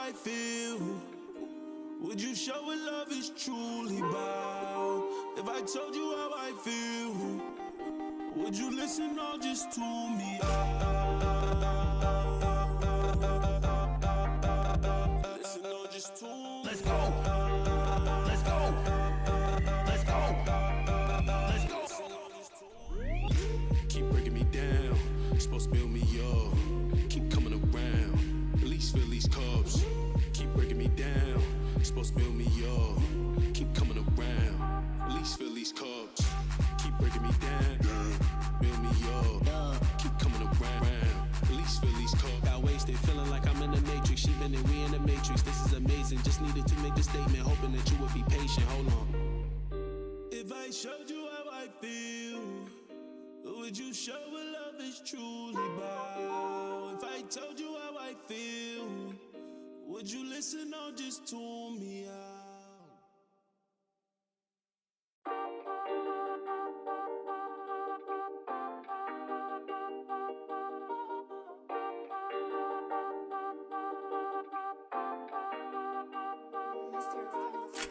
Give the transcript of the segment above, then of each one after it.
I feel? Would you show what love is truly about? If I told you how I feel, would you listen or just tune me out? Listen or just tune. Let's go. Let's go. Let's go. Let's go. Keep breaking me down, supposed to build me up. Keep coming around, at least fill these cups. Keep breaking me down, supposed to build me up. Keep coming around, at least fill these cups. Keep breaking me down, build me up. Keep coming around, at least fill these cups. Got wasted, feeling like I'm in the matrix. She been and we in the matrix. This is amazing. Just needed to make a statement, hoping that you would be patient. Hold on. If I showed you how I feel, would you show what love is truly about? If I told you how I feel, would you listen or just tune me out?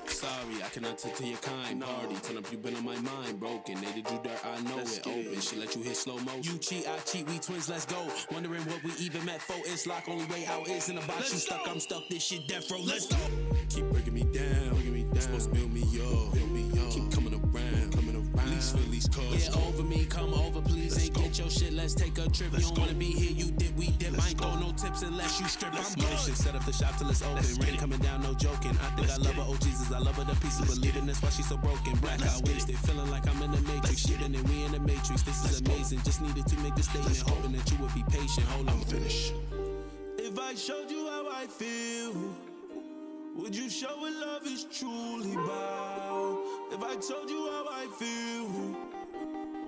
Sorry, I cannot take to your kind party. Turn up, you been on my mind, broken. They did you dirt, I know it. Open, she let you hit slow motion. You cheat, I cheat, we twins, let's go. Wondering what we even met for. It's lock, only way out is in the box. You stuck, I'm stuck, this shit death row. Let's go. Keep breaking me down, supposed to build me up. Keep coming around, at least fill these cars. Get over me, come over, please. Ain't get your shit, let's take a trip. You don't wanna be here, you dip, we dip. I ain't throw no tips unless you strip. I'm good. Set up the shop till it's open. Rain coming down, no joking. I think I love her, oh Jesus, I love her to pieces. Believing that's why she's so broken. Black out wasted, feeling like I'm in the matrix. Shit, and then we in the matrix. This is amazing. Just needed to make a statement, hoping that you would be patient. Hold on, finish. If I showed you how I feel, would you show what love is truly about? If I told you how I feel,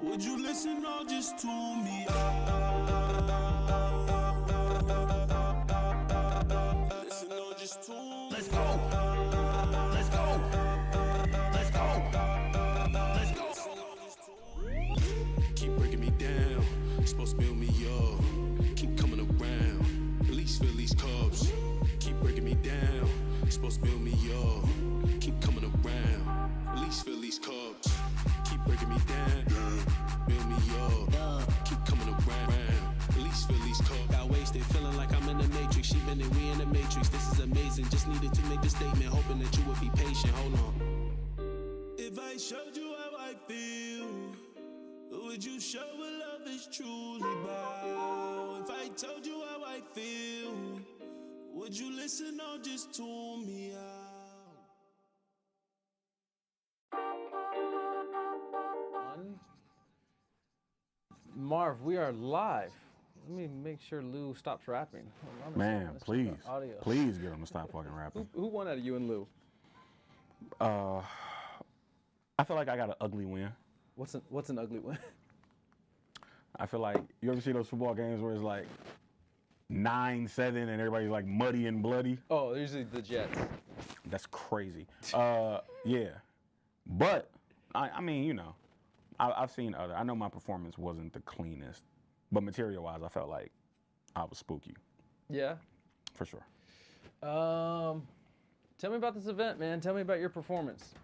would you listen or just tune me out? Listen or just tune. Let's go. Let's go. Let's go. Let's go. Keep breaking me down, supposed to build me up. Keep coming around, at least fill these cups. Keep breaking me down, supposed to build me up. Keep coming around, at least fill these cups. Keep breaking me down, build me up. Keep coming around, at least fill these cups. Got wasted, feeling like I'm in the matrix. She been and we in the matrix. This is amazing. Just needed to make a statement, hoping that you would be patient. Hold on. If I showed you how I feel, would you show what love is truly about? If I told you how I feel, would you listen or just tune me out? Marv, we are live. Let me make sure Lou stops rapping. Man, please get him to stop fucking rapping. Who won out of you and Lou? I feel like I got an ugly win. What's an ugly win? I feel like, you ever see those football games where it's like 9-7 and everybody's like muddy and bloody? Oh, usually the Jets. That's crazy. Yeah. But, I mean, you know, I've seen other. I know my performance wasn't the cleanest, but material-wise, I felt like I was spooky. Yeah? For sure. Tell me about this event, man. Tell me about your performance.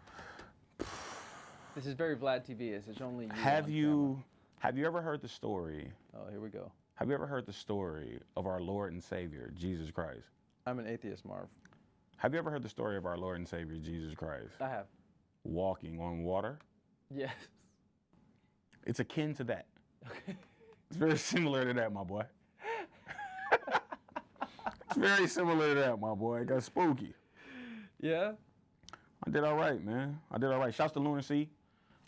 This is very Vlad TV. It's only you. Have you ever heard the story? Oh, here we go. Have you ever heard the story of our Lord and Savior, Jesus Christ? I'm an atheist, Marv. Have you ever heard the story of our Lord and Savior, Jesus Christ? I have. Walking on water? Yes. It's akin to that. Okay. It's very similar to that, my boy. It's very similar to that, my boy. It got spooky. Yeah? I did all right, man. I did all right. Shouts to Lunacy.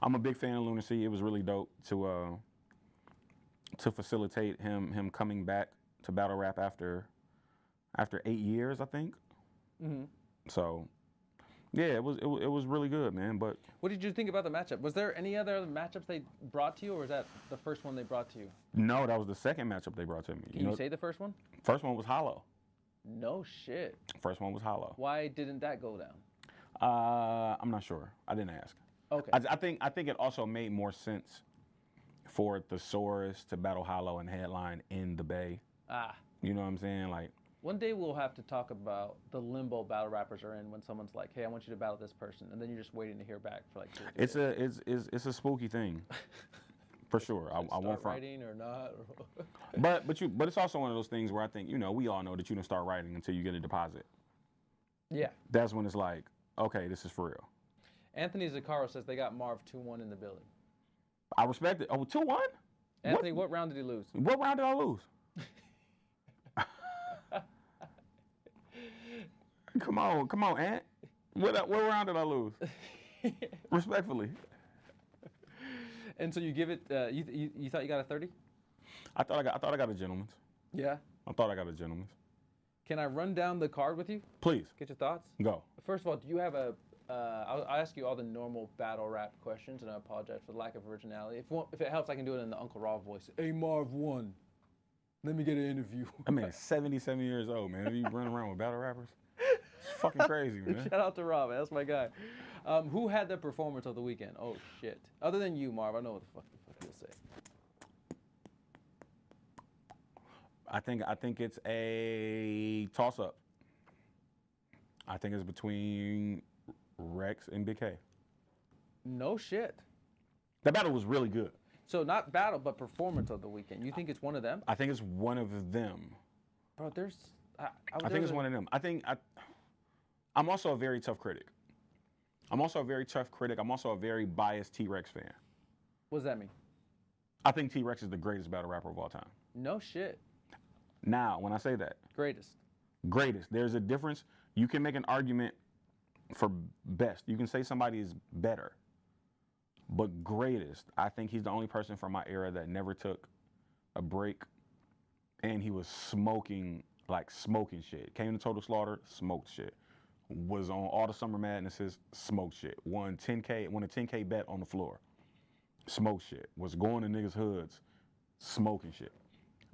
I'm a big fan of Lunacy. It was really dope to facilitate him coming back to battle rap after 8 years, I think. Mm-hmm. So, yeah, it was really good, man. But what did you think about the matchup? Was there any other matchups they brought to you, or was that the first one they brought to you? No, that was the second matchup they brought to me. Can you say the first one? First one was Hollow. No shit. First one was Hollow. Why didn't that go down? I'm not sure. I didn't ask. Okay. I think it also made more sense for Thesaurus to battle Hollow and headline in the Bay. Ah. You know what I'm saying? Like, One day we'll have to talk about the limbo battle rappers are in when someone's like, "Hey, I want you to battle this person," and then you're just waiting to hear back for like 2 or 3 days. It's a spooky thing, for sure. I won't front. Writing or not. But it's also one of those things where I think we all know that you don't start writing until you get a deposit. Yeah. That's when it's like, okay, this is for real. Anthony Zaccaro says they got Marv 2-1 in the building. I respect it. Oh, 2-1? Anthony, what round did he lose? What round did I lose? Come on, Ant. What round did I lose? Respectfully. And so you give it. You thought you got a 30? I thought I got a gentleman's. Yeah. I thought I got a gentleman's. Can I run down the card with you? Please. Get your thoughts. Go. First of all, do you have a? I'll ask you all the normal battle rap questions, and I apologize for the lack of originality. If it helps, I can do it in the Uncle Raw voice. Hey, Marv One. Let me get an interview. I mean, 77 years old, man. You running around with battle rappers? It's fucking crazy, man. Shout out to Rob, man. That's my guy. Who had the performance of the weekend? Oh, shit. Other than you, Marv, I know what the fuck you'll say. I think it's a toss-up. I think it's between Rex and Big K. No shit. That battle was really good. So not battle, but performance of the weekend. You think it's one of them? I think it's one of them. Bro, there's... I think it's one of them. I'm also a very tough critic. I'm also a very biased T-Rex fan. What does that mean? I think T-Rex is the greatest battle rapper of all time. No shit. Now, when I say that. Greatest. There's a difference. You can make an argument for best. You can say somebody is better. But greatest, I think he's the only person from my era that never took a break. And he was smoking shit. Came to Total Slaughter, smoked shit. Was on all the Summer Madnesses, smoked shit. Won a 10K bet on the floor. Smoked shit. Was going to niggas' hoods, smoking shit.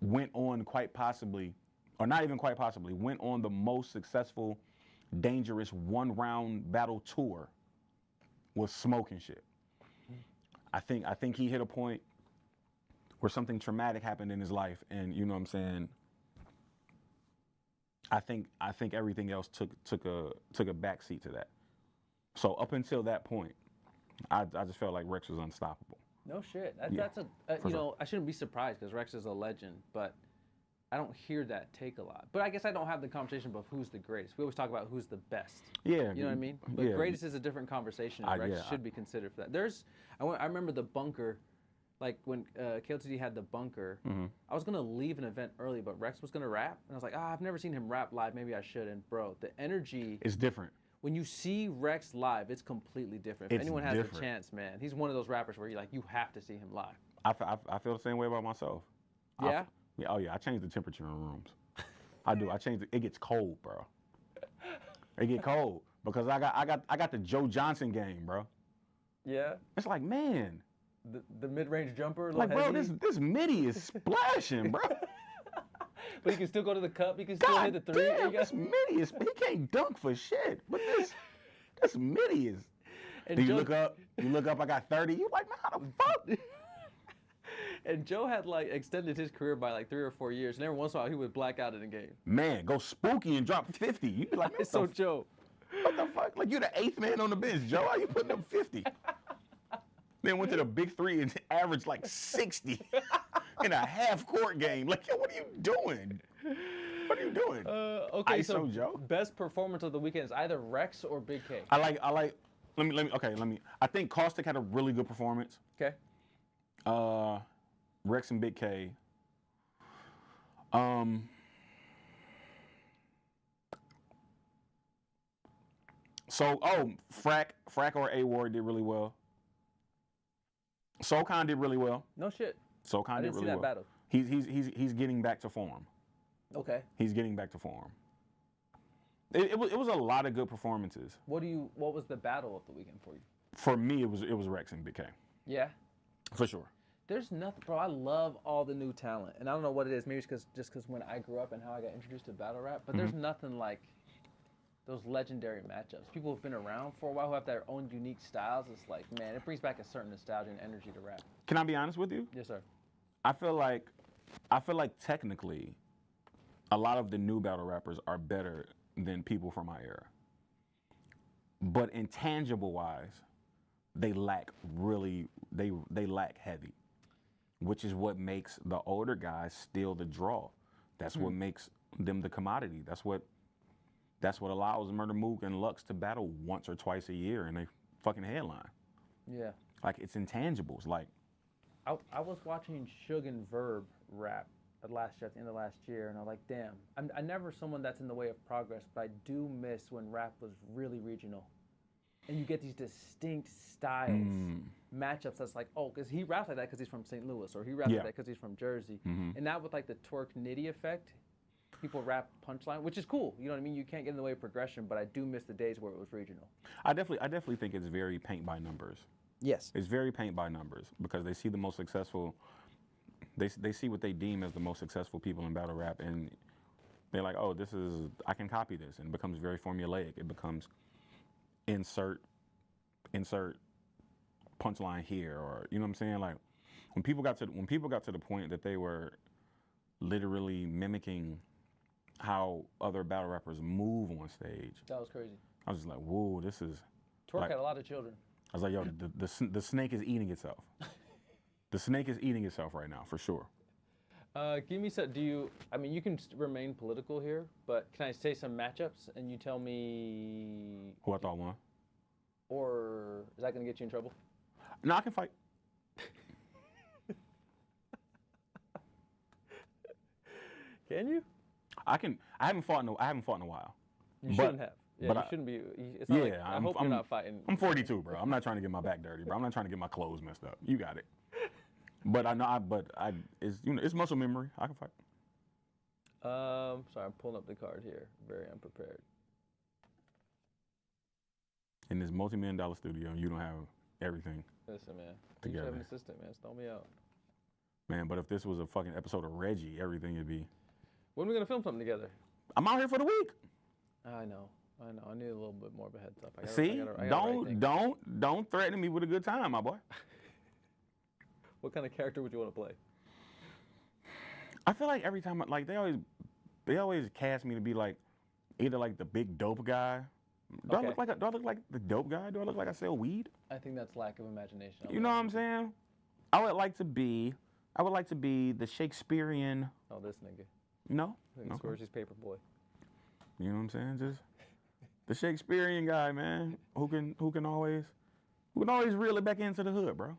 Went on quite possibly, or not even quite possibly, went on the most successful, dangerous one-round battle tour. Was smoking shit. I think he hit a point where something traumatic happened in his life, and you know what I'm saying. I think everything else took a backseat to that. So up until that point, I just felt like Rex was unstoppable. No shit. Yeah, That's I shouldn't be surprised because Rex is a legend, but I don't hear that take a lot. But I guess I don't have the conversation about who's the greatest. We always talk about who's the best. Yeah. You know what I mean? But yeah. greatest is a different conversation. And Rex should be considered for that. I remember the bunker, like when KLTD had the bunker. Mm-hmm. I was gonna leave an event early, but Rex was gonna rap, and I was like, I've never seen him rap live. Maybe I should. And bro, the energy. It's different. When you see Rex live, it's completely different. If anyone has a chance, man, he's one of those rappers where you have to see him live. I feel the same way about myself. Yeah? I change the temperature in rooms. I do. I change it. It gets cold, bro. It get cold because I got the Joe Johnson game, bro. Yeah. It's like, man. The mid-range jumper. Like, bro, this midi is splashing, bro. But he can still go to the cup. He can still hit the three. Damn, this midi is. He can't dunk for shit. But this midi is. And you look up. I got 30. You like, man, how the fuck? And Joe had extended his career by 3 or 4 years, and every once in a while he would black out in a game. Man, go spooky and drop 50. You be like, it's so Joe. What the fuck? Like, you're the 8th man on the bench, Joe. How you putting up 50? Then went to the big three and averaged 60 in a half-court game. Like, yo, what are you doing? What are you doing? Okay, ISO so Joe. Best performance of the weekend is either Rex or Big K. I like. I think Caustic had a really good performance. Okay. Rex and Big K. Frack or A-Ward did really well. SoulCon did really well. No shit. SoulCon did really well. I didn't see that battle. He's getting back to form. Okay. He's getting back to form. It was a lot of good performances. What was the battle of the weekend for you? For me, it was Rex and Big K. Yeah. For sure. There's nothing, bro. I love all the new talent, and I don't know what it is. Maybe it's just because when I grew up and how I got introduced to battle rap. But there's nothing like those legendary matchups. People who've been around for a while who have their own unique styles. It's like, man, it brings back a certain nostalgia and energy to rap. Can I be honest with you? Yes, sir. I feel like technically, a lot of the new battle rappers are better than people from my era. But intangible wise, they lack they lack heavy, which is what makes the older guys still the draw. That's what makes them the commodity. That's what allows Murder Mook and Lux to battle once or twice a year in a fucking headline. Yeah. Like, it's intangibles. Like, I was watching Suge and Verb rap at the end of last year, and I'm like, damn. I'm never someone that's in the way of progress, but I do miss when rap was really regional. And you get these distinct styles, matchups that's like, oh, because he raps like that because he's from St. Louis, or he raps like that because he's from Jersey. And now with like the Twerk Nitty effect, people rap punchline, which is cool. You know what I mean? You can't get in the way of progression, but I do miss the days where it was regional. I definitely think it's very paint by numbers. Yes. It's very paint by numbers because they see the most successful, they see what they deem as the most successful people in battle rap, and they're like, oh, I can copy this, and it becomes very formulaic. It becomes insert punchline here, or you know what I'm saying? Like, when people got to the point that they were literally mimicking how other battle rappers move on stage, That was crazy. I was just like, whoa, this is. Twerk like, had a lot of children. I was like, yo, the snake is eating itself. The snake is eating itself right now, for sure. Give me some. You can remain political here, but can I say some matchups and you tell me Who I thought won? Or is that going to get you in trouble? No, I can fight. Can you? I haven't fought in a while. You shouldn't have. Yeah, but you shouldn't be. It's not like, I hope you're not fighting. I'm 42, bro. I'm not trying to get my back dirty, bro. I'm not trying to get my clothes messed up. You got it. But it's muscle memory. I can fight. Sorry, I'm pulling up the card here. Very unprepared. In this multi-million-dollar studio, you don't have everything. Listen, man. Together. You should have an assistant, man. Throw me out. Man, but if this was a fucking episode of Reggie, everything would be. When are we gonna film something together? I'm out here for the week. I know. I need a little bit more of a heads up. Don't threaten me with a good time, my boy. What kind of character would you want to play? I feel like every time, like they always cast me to be like either like the big dope guy. Do I look like the dope guy? Do I look like I sell weed? I think that's lack of imagination. You know what I'm saying? I would like to be the Shakespearean. Oh, this nigga. No. Scorsese's paper boy. You know what I'm saying? Just the Shakespearean guy, man, who can always reel it back into the hood, bro.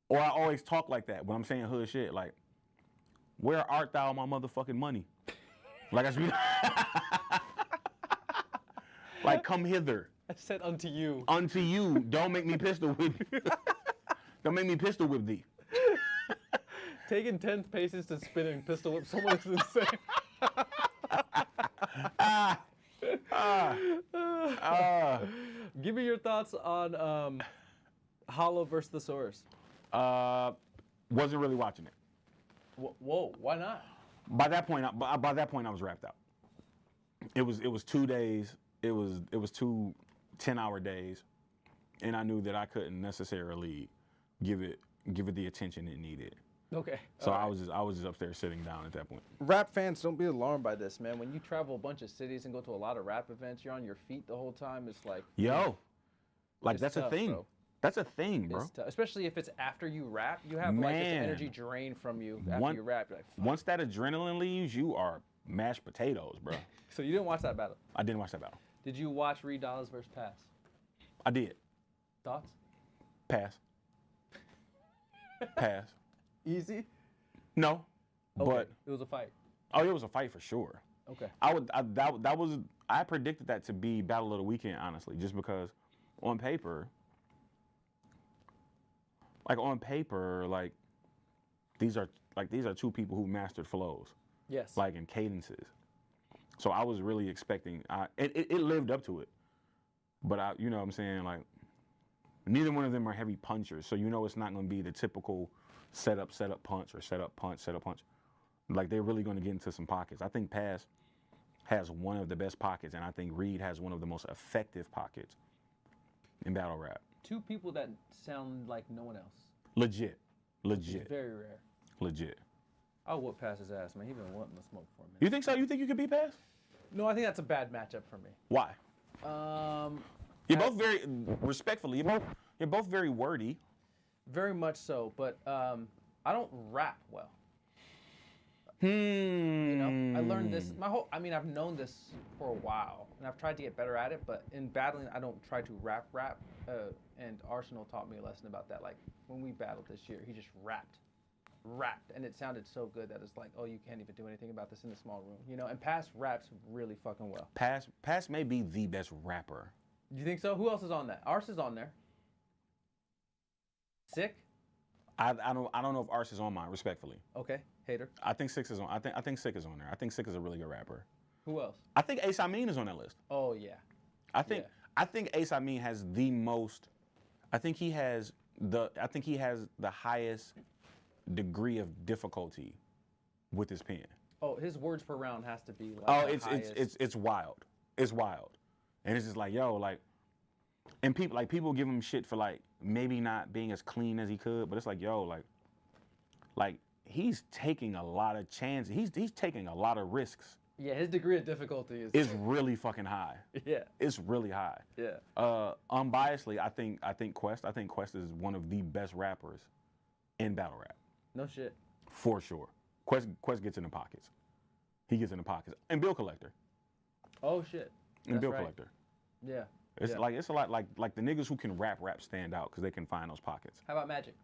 Or I always talk like that when I'm saying hood shit, like, where art thou, my motherfucking money? Like I should like, come hither. I said unto you. Unto you. Don't make me pistol whip. Don't make me pistol whip thee. Taking 10 paces to spin and pistol whip someone is insane. Give me your thoughts on Hollow versus the Source. Wasn't really watching it. Whoa, why not? By that point, I was wrapped out. It was 2 days. It was 2 10-hour days, and I knew that I couldn't necessarily give it the attention it needed. Okay. So I was just upstairs sitting down at that point. Rap fans, don't be alarmed by this, man. When you travel a bunch of cities and go to a lot of rap events, you're on your feet the whole time. It's like, like that's tough, a thing. Bro. That's a thing, bro. Especially if it's after you rap, you have like this energy drain from you after you rap. You're like, once that adrenaline leaves, you are mashed potatoes, bro. So you didn't watch that battle? I didn't watch that battle. Did you watch Reed Dollaz versus Pass? I did. Thoughts? Pass. Pass. Easy? No, okay. But it was a fight. Oh, it was a fight for sure. Okay. I predicted that to be battle of the weekend, honestly, just because on paper, these are two people who mastered flows. Yes. Like in cadences. So I was really expecting. It lived up to it, but you know what I'm saying, like, neither one of them are heavy punchers, so you know it's not going to be the typical set up punch or set up punch. Like, they're really going to get into some pockets. I think Pass has one of the best pockets, and I think Reed has one of the most effective pockets in battle rap. Two people that sound like no one else. Legit. Which is very rare. Legit. I'll whoop past his ass, man. He been wanting to smoke for me. You think so? You think you could beat Pass? No, I think that's a bad matchup for me. Why? You're Pass- both very respectfully. You're both very wordy. Very much so, but I don't rap well. You You know, I learned this. I've known this for a while, and I've tried to get better at it. But in battling, I don't try to rap. And Arsenal taught me a lesson about that. Like when we battled this year, he just rapped, and it sounded so good that it's like, oh, you can't even do anything about this in a small room, you know. And Pass raps really fucking well. Pass may be the best rapper. You think so? Who else is on that? Ars is on there. Sick. I don't know if Ars is on mine, respectfully. Okay, hater. I think Six is on. I think Sick is on there. I think Sick is a really good rapper. Who else? I think Ace Amin is on that list. Oh yeah. I think Ace Amin has the most. I think he has the highest degree of difficulty with his pen. Oh, his words per round has to be like. Oh, the highest. it's wild. It's wild, and it's just like and people give him shit for like maybe not being as clean as he could, but it's like like he's taking a lot of chances. He's taking a lot of risks. Yeah, his degree of difficulty is really fucking high. Yeah. It's really high. Yeah. Unbiasedly, I think Quest is one of the best rappers in battle rap. No shit. For sure. Quest gets in the pockets. He gets in the pockets. And Bill Collector. Oh shit. And Bill Collector. Yeah. It's a lot like the niggas who can rap stand out because they can find those pockets. How about Magic?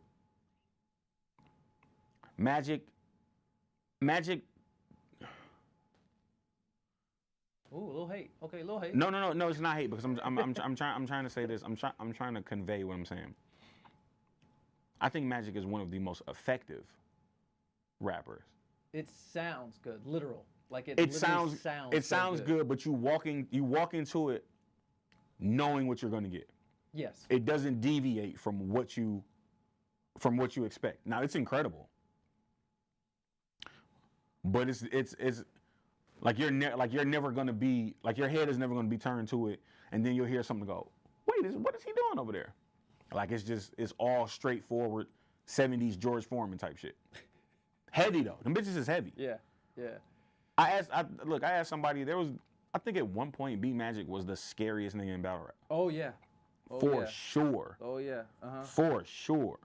Magic. Ooh, a little hate. Okay, a little hate. No, it's not hate because I'm trying to say this. I'm trying to convey what I'm saying. I think Magic is one of the most effective rappers. It sounds good, literal. Like it sounds so good, but you walk into it knowing what you're going to get. Yes. It doesn't deviate from what you expect. Now it's incredible, but it's like you're never going to be like your head is never going to be turned to it, and then you'll hear something go, wait, what is he doing over there? Like it's all straightforward 70s George Foreman type shit. Heavy though. Them bitches is heavy. Yeah. Yeah. I asked somebody, I think at one point B Magic was the scariest nigga in battle rap. Oh yeah. For sure. Oh yeah. For sure.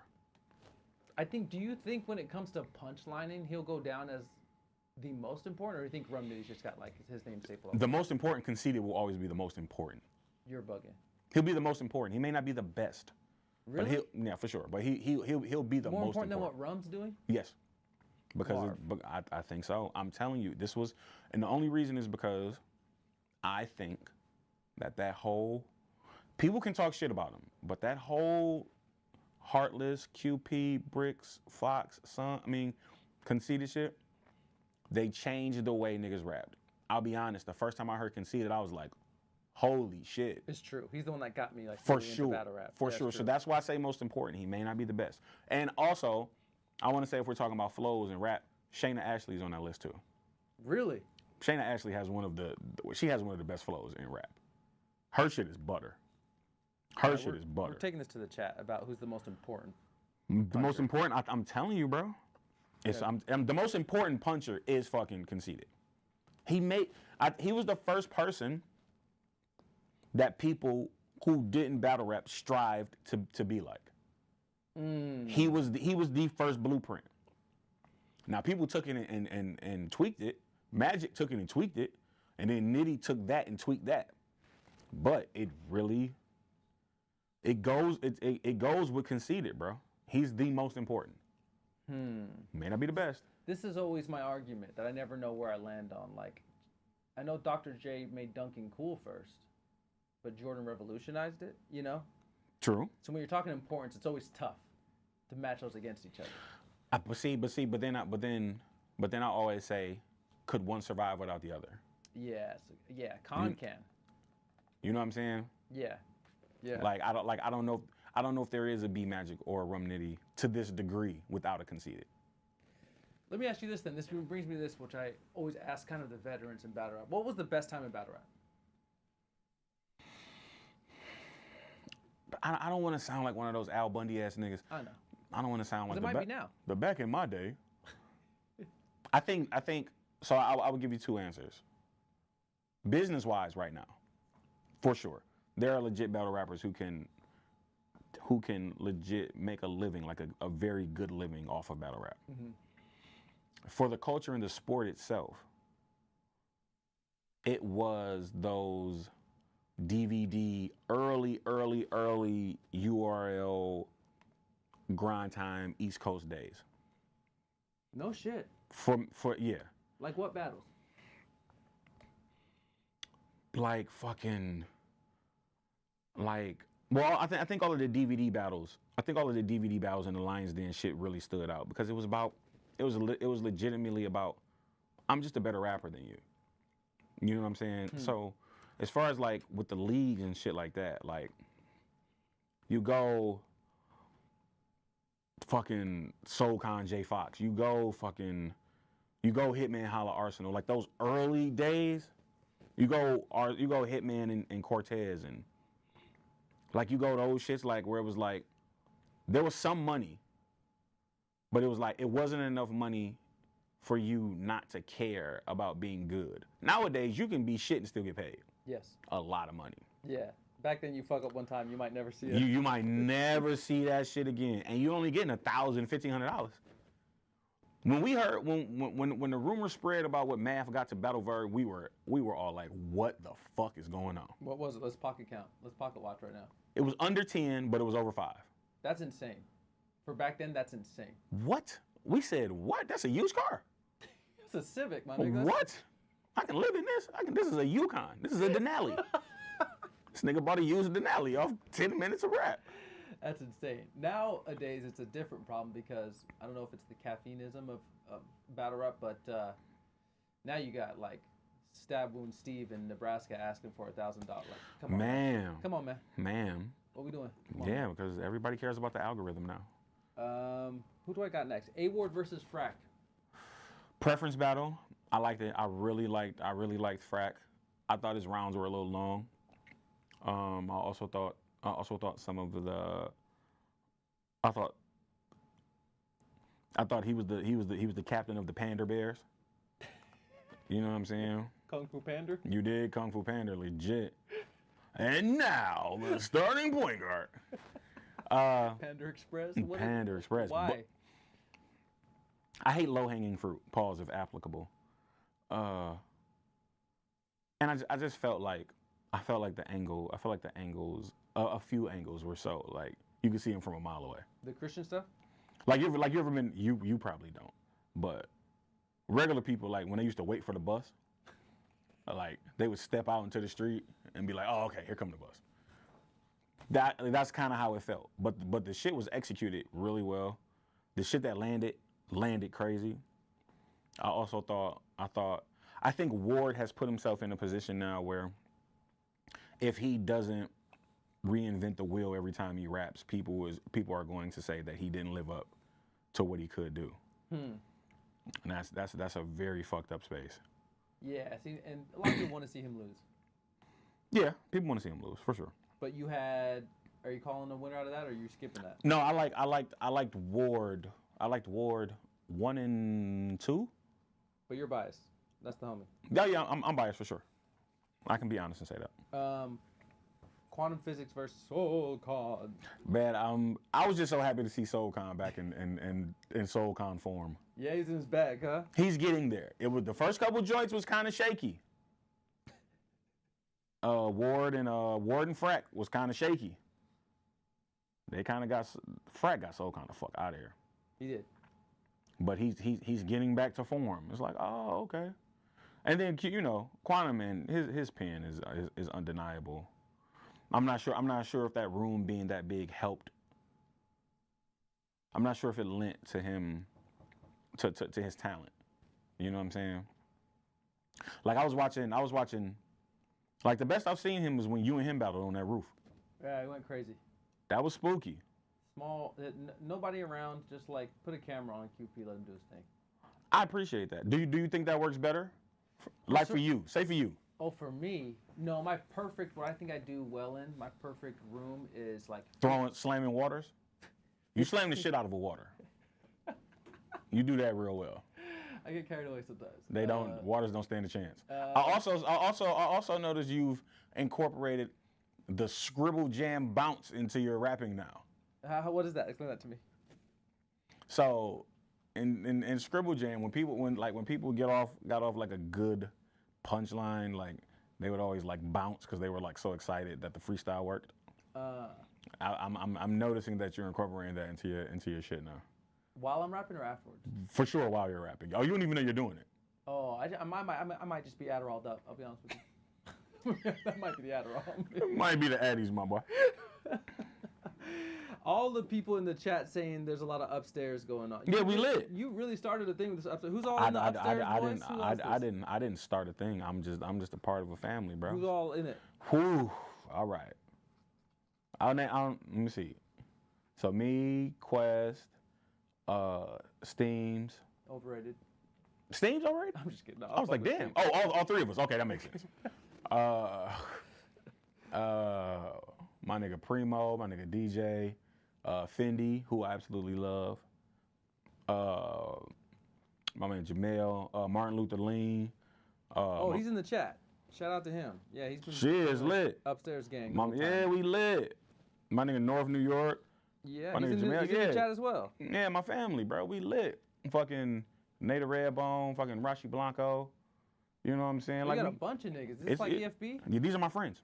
Do you think when it comes to punchlining, he'll go down as the most important, or do you think Rum Nitty's just got like his name stapled on? The most important conceited will always be the most important. You're bugging. He'll be the most important. He may not be the best. Really? But for sure. But he'll be the more most important. than what Rum's doing? Yes. Because I think so. I'm telling you, this was, and the only reason is because I think that whole, people can talk shit about him, but that whole Heartless, QP, Bricks, Fox, conceited shit, they changed the way niggas rapped. I'll be honest, the first time I heard conceited, I was like, holy shit. It's true. He's the one that got me like for really sure. into battle rap. For sure. So that's why I say most important. He may not be the best. And also, I want to say if we're talking about flows and rap, Shayna Ashley's on that list too. Really? Shayna Ashley has one of the best flows in rap. Her shit is butter. Her shit is butter. We're taking this to the chat about who's the most important. The most important, I'm telling you, bro. The most important puncher is fucking conceited. He was the first person that people who didn't battle rap strived to be like. He was the first blueprint. Now people took it and tweaked it. Magic took it and tweaked it, and then Nitty took that and tweaked that. But it goes with conceited, bro. He's the most important. May not be the best. This is always my argument that I never know where I land on. Like, I know Dr. J made dunking cool first, but Jordan revolutionized it, you know? True. So when you're talking importance, it's always tough to match those against each other. But then I always say, could one survive without the other? Yeah, Khan can. You know what I'm saying? Yeah. Like I don't know if there is a B Magic or a Rum Nitty to this degree without a conceited. Let me ask you this then. This brings me to this, which I always ask kind of the veterans in battle rap. What was the best time in battle rap? I don't want to sound like one of those Al Bundy ass niggas. I know. I don't want to sound like it might be now. But back in my day, I think. So I would give you two answers. Business-wise, right now, for sure, there are legit battle rappers who can legit make a living, like a very good living off of battle rap. Mm-hmm. For the culture and the sport itself, it was those DVD early URL grind time East Coast days. No shit. For yeah. Like what battles? Like fucking like well, I think all of the DVD battles. I think all of the DVD battles and the Lions Den shit really stood out because it was legitimately about I'm just a better rapper than you. You know what I'm saying? So as far as like with the leagues and shit like that, like you go fucking SoulCon J Fox, you go Hitman Holla Arsenal, like those early days, you go Hitman and Cortez and like you go those shits like where it was like there was some money, but it was like it wasn't enough money for you not to care about being good. Nowadays you can be shit and still get paid. Yes. A lot of money. Yeah. Back then you fuck up one time, you might never see it. You might never see that shit again, and you only getting $1,000, $1,500. When we heard when the rumor spread about what Math got to Battle Verb, we were all like, what the fuck is going on? What was it? Let's pocket count. Let's pocket watch right now. It was under 10, but it was over 5. That's insane. For back then, that's insane. What? We said what? That's a used car. It's a Civic, my nigga. What? I can live in this. This is a Yukon. This is a Denali. This nigga bought a used Denali off 10 minutes of rap. That's insane. Nowadays, it's a different problem because I don't know if it's the caffeineism of battle rap, but now you got like Stab Wound Steve in Nebraska asking for $1,000. Like, come on, man. Come on, man. Ma'am. What we doing? Yeah, because everybody cares about the algorithm now. Who do I got next? A Ward versus Frack. Preference battle. I liked it. I really liked Frack. I thought his rounds were a little long. I also thought some of the. I thought he was the captain of the Panda Bears. You know what I'm saying? Kung Fu Pander. You did Kung Fu Panda, legit. And now the starting point guard. Panda Express. Panda Express. Why? But I hate low-hanging fruit. Pause if applicable. And I just felt like the angles, a few angles were so like you could see them from a mile away. The Christian stuff. Like you ever been? You probably don't, but regular people like when they used to wait for the bus, like they would step out into the street and be like, oh okay, here come the bus. That's kind of how it felt. But the shit was executed really well. The shit that landed crazy. I think Ward has put himself in a position now where if he doesn't reinvent the wheel every time he raps, people are going to say that he didn't live up to what he could do. And that's a very fucked up space. Yeah, see, and a lot of people want to see him lose. Yeah, people want to see him lose for sure. But are you calling a winner out of that, or are you skipping that? No, I liked Ward. I liked Ward 1 and 2. But you're biased. That's the homie. Yeah, I'm biased for sure. I can be honest and say that. Quantum Physics versus SoulCon. Man, I was just so happy to see SoulCon back in SoulCon form. Yeah, he's in his bag, huh? He's getting there. It was the first couple joints was kind of shaky. Ward and Frack was kind of shaky. They kind of Frack got SoulCon the fuck out of here. He did. But he's getting back to form. It's like, oh, okay. And then Quantum, man, his pen is undeniable. I'm not sure if that room being that big helped. I'm not sure if it lent to him to his talent. You know what I'm saying? Like I was watching like the best I've seen him was when you and him battled on that roof. Yeah, he went crazy. That was spooky. Small, nobody around, just like put a camera on QP, let him do his thing. I appreciate that. Do you think that works better? Like for you, say for you. Oh, for me, no. What I think I do well in my perfect room is like Slamming waters. You slam the shit out of a water. You do that real well. I get carried away sometimes. They don't. Waters don't stand a chance. I also noticed you've incorporated the Scribble Jam bounce into your rapping now. What is that? Explain that to me. So, in Scribble Jam, when people got off like a good punchline, like they would always like bounce because they were like so excited that the freestyle worked. I'm noticing that you're incorporating that into your shit now. While I'm rapping or afterwards? For sure, while you're rapping. Oh, you don't even know you're doing it. Oh, I might just be Adderalled up. I'll be honest with you. That might be the Adderall. It might be the Addies, my boy. All the people in the chat saying there's a lot of upstairs going on. Yeah, we lit. You really started a thing with this upstairs. Who's all in the upstairs boys? I didn't start a thing. I'm just a part of a family, bro. Who's all in it? Whew. All right. Let me see. So me, Quest, Steams. Overrated. Steams overrated? I'm just kidding. No, I was like, damn. Oh, all three of us. Okay, that makes sense. My nigga Primo, my nigga DJ, Fendi, who I absolutely love. My man Jamel, Martin Luther Lean. He's in the chat. Shout out to him. Yeah, he's been. She is lit. Upstairs gang. Yeah, we lit. My nigga North New York. Yeah, my he's, nigga in Jamel. the, he's in the chat as well. Yeah, my family, bro. We lit. Fucking Nada Redbone, fucking Rashi Blanco. You know what I'm saying? We got a bunch of niggas. Is this like EFB? Yeah, these are my friends.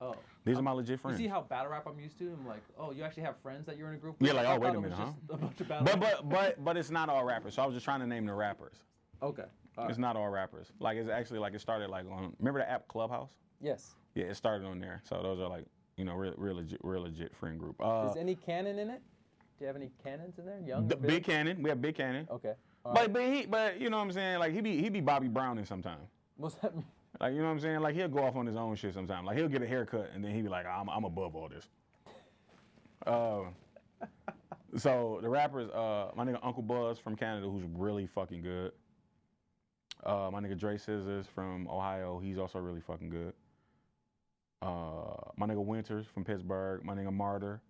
Oh. These are my legit friends. You see how battle rap I'm used to? I'm like, oh, you actually have friends that you're in a group with? with? Yeah, like, oh, wait a minute, huh? A bunch of battle but it's not all rappers. So I was just trying to name the rappers. Okay. It's not all rappers. Like, it's actually, like, it started, like, on, remember the app Clubhouse? Yes. Yeah, it started on there. So those are, like, you know, real legit friend group. Is any canon in it? Do you have any cannons in there? Young? Big Cannon. We have Big Cannon. Okay. But you know what I'm saying? Like, he be Bobby Browning sometimes. What's that mean? Like, you know what I'm saying? Like, he'll go off on his own shit sometimes. Like, he'll get a haircut, and then he'll be like, I'm above all this. So, the rappers, my nigga Uncle Buzz from Canada, who's really fucking good. My nigga Dre Scissors from Ohio, he's also really fucking good. My nigga Winters from Pittsburgh. My nigga Martyr.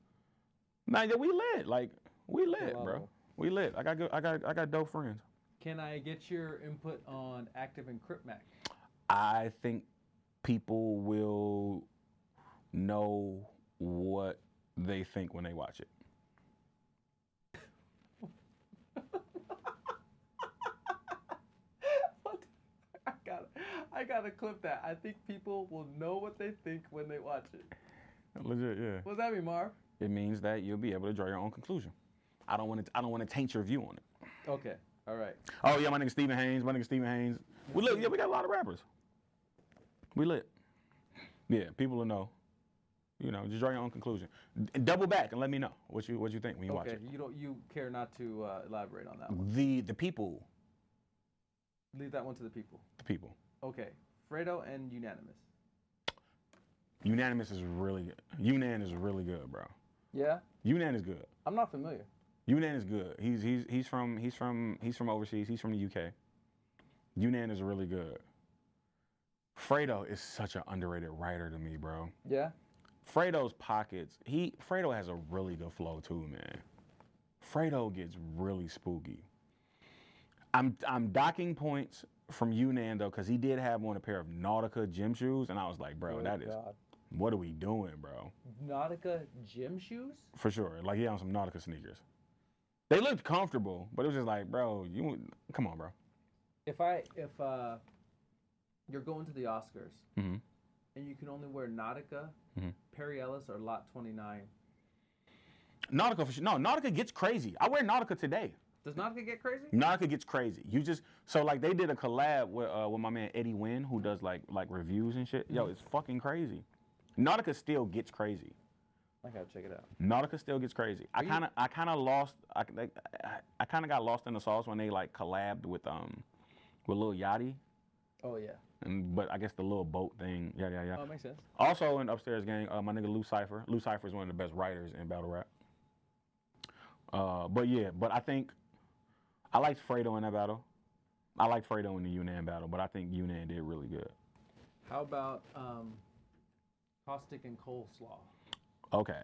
Man, yeah, we lit. Like, we lit, bro. We lit. I got dope friends. Can I get your input on Active and Crip Mac? I think people will know what they think when they watch it. I gotta clip that. I think people will know what they think when they watch it. Legit, yeah. What does that mean, Marv? It means that you'll be able to draw your own conclusion. I don't want to taint your view on it. Okay. All right. Oh yeah, my nigga Stephen Haynes. We lit. Yeah, we got a lot of rappers. We lit. Yeah, people will know. You know, just draw your own conclusion. Double back and let me know what you think when you watch it. Okay, you care not to elaborate on that one. The people. Leave that one to the people. The people. Okay, Fredo and Unanimous. Unanimous is really good. Unan is really good, bro. Yeah. Unan is good. I'm not familiar. Unan is good. He's from overseas. He's from the UK. Unan is really good. Fredo is such an underrated writer to me, bro. Yeah. Fredo's pockets. Fredo has a really good flow too, man. Fredo gets really spooky. I'm docking points from Unan though, because he did have on a pair of Nautica gym shoes, and I was like, bro, what are we doing, bro? Nautica gym shoes? For sure. Like, he had on some Nautica sneakers. They looked comfortable, but it was just like, bro, come on, bro. If you're going to the Oscars and you can only wear Nautica, Perry Ellis, or Lot 29. Nautica for sure. No, Nautica gets crazy. I wear Nautica today. Does Nautica get crazy? Nautica gets crazy. Like they did a collab with my man Eddie Wynn, who does like reviews and shit. Yo, it's fucking crazy. Nautica still gets crazy. I gotta check it out. Nautica still gets crazy. I kind of got lost in the sauce when they like collabed with Lil Yachty. Oh yeah. But I guess the little boat thing, yeah. Oh, makes sense. Also in Upstairs Gang, my nigga Lou Cypher. Lou Cypher is one of the best writers in battle rap. But I think I liked Fredo in that battle. I liked Fredo in the Unan battle, but I think Unan did really good. How about Caustic and Coleslaw? Okay.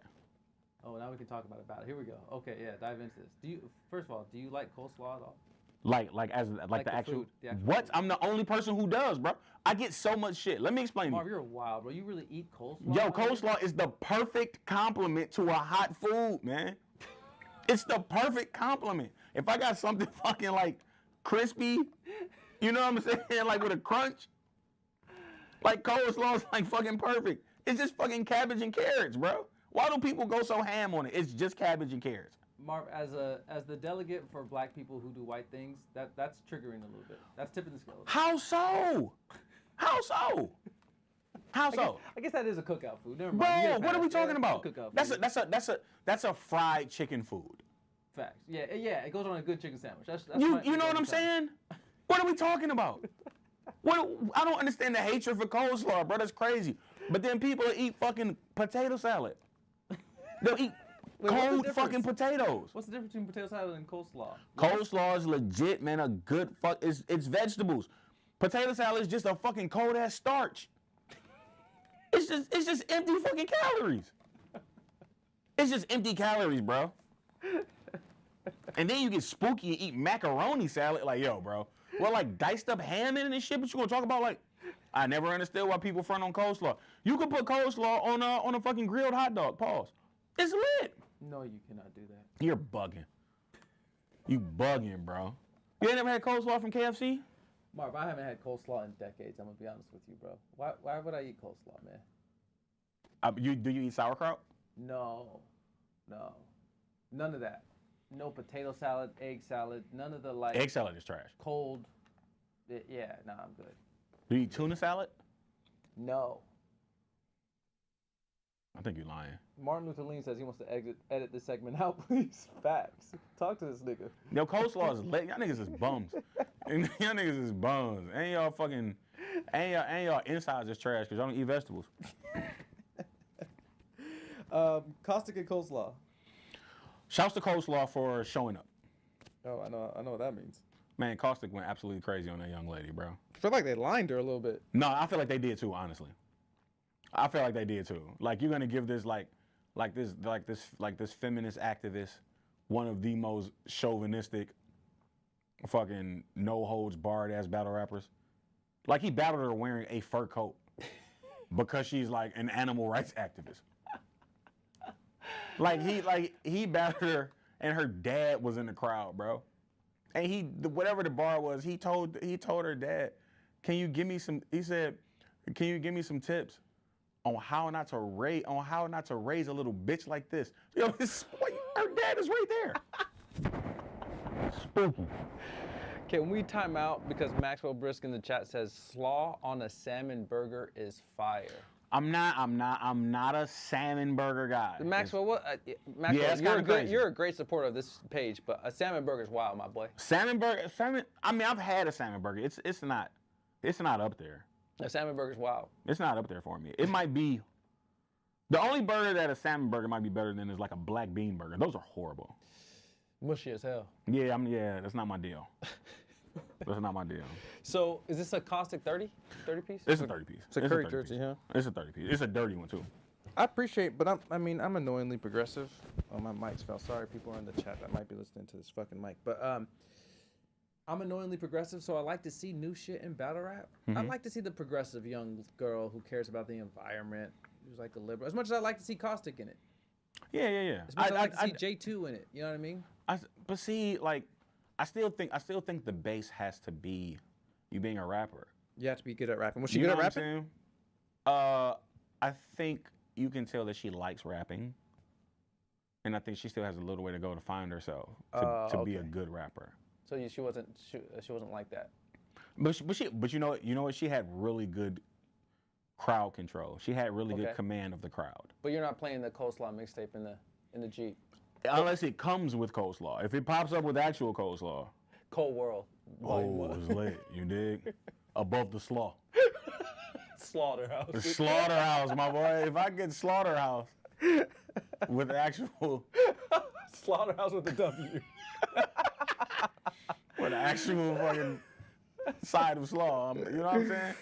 Oh, now we can talk about it. Here we go. Okay, yeah, dive into this. First of all, do you like coleslaw at all? Like Like the the actual. food, the actual What? food. I'm the only person who does, bro. I get so much shit. Let me explain. Marv, To you're wild, bro. You really eat coleslaw? Yo, out here? coleslaw is the perfect complement to a hot food, man. It's the perfect compliment. If I got something fucking like crispy, you know what I'm saying, like with a crunch, like coleslaw is like fucking perfect. It's just fucking cabbage and carrots, bro. Why do people go so ham on it? It's just cabbage and carrots. Marv, as the delegate for black people who do white things, that's triggering a little bit. That's tipping the scale. How so? How so? How so? I guess that is a cookout food. Never mind. Bro, You get what are we past. Yeah, talking about? it's a cookout food. That's a fried chicken food. Facts. Yeah, it goes on a good chicken sandwich. That's You know what I'm saying? What are we talking about? I don't understand the hatred for coleslaw, bro. That's crazy. But then people eat fucking potato salad. They'll eat what's the cold difference? fucking potatoes. What's the difference between potato salad and coleslaw? Coleslaw is legit, man. A good fuck. It's vegetables. Potato salad is just a fucking cold ass starch. It's just empty fucking calories. It's just empty calories, bro. And then you get spooky and eat macaroni salad. Like, yo, bro. Well, like diced up ham in it and shit, but you gonna talk about like, I never understood why people front on coleslaw. You could put coleslaw on a fucking grilled hot dog. Pause. It's lit. No, you cannot do that. You're bugging. You bugging, bro. You ain't never had coleslaw from KFC? Marv, I haven't had coleslaw in decades. I'm gonna be honest with you, bro. Why would I eat coleslaw, man? Do you eat sauerkraut? No, none of that. No potato salad, egg salad, none of the like. Egg salad is trash. Cold. Yeah, nah, I'm good. Do you eat tuna salad? No. I think you're lying. Martin Luther King says he wants to edit this segment out, please. Facts. Talk to this nigga. Yo, coleslaw is lit. Y'all niggas is bums. Y'all niggas is bums. And y'all insides is trash because y'all don't eat vegetables. Caustic and coleslaw. Shouts to coleslaw for showing up. Oh, I know what that means. Man, Caustic went absolutely crazy on that young lady, bro. I feel like they lined her a little bit. No, I feel like they did too, honestly. I feel like they did too. Like you're gonna give this like this feminist activist one of the most chauvinistic, fucking no holds barred ass battle rappers. Like he battled her wearing a fur coat because she's like an animal rights activist. Like he battled her and her dad was in the crowd, bro. And whatever the bar was, he told her dad, can you give me some tips on how not to raise a little bitch like this? Yo, her dad is right there. Spooky. Can we time out because Maxwell Brisk in the chat says slaw on a salmon burger is fire. I'm not a salmon burger guy. Maxwell, Maxwell, you're a great supporter of this page, but a salmon burger is wild, my boy. Salmon. I mean, I've had a salmon burger. It's not up there. A salmon burger's wild. It's not up there for me. It might be. The only burger that a salmon burger might be better than is like a black bean burger. Those are horrible. Mushy as hell. Yeah, that's not my deal. That's not my deal. So, is this a Caustic 30 piece? It's a 30 piece. It's a curry jersey, huh? It's a 30 piece. It's a dirty one too. I appreciate, but I'm annoyingly progressive. Oh, my mics fell. Sorry, people are in the chat that might be listening to this fucking mic. But I'm annoyingly progressive, so I like to see new shit in battle rap. Mm-hmm. I like to see the progressive young girl who cares about the environment, who's like a liberal. As much as I like to see Caustic in it. Yeah. As much as I like to see J2 in it. You know what I mean? But see, like, I still think the base has to be you being a rapper. You have to be good at rapping. Was she You good know at what I'm rapping? saying? I think you can tell that she likes rapping, and I think she still has a little way to go to find herself to be a good rapper. So she wasn't like that. But you know what? She had really good crowd control. She had really good command of the crowd. But you're not playing the coleslaw mixtape in the Jeep. Unless it comes with coleslaw. If it pops up with actual coleslaw. Cold World. It's lit. You dig? Above the slaw. Slaughterhouse. Slaughterhouse, my boy. If I get slaughterhouse with actual Slaughterhouse with the W. with actual fucking side of slaw, you know what I'm saying?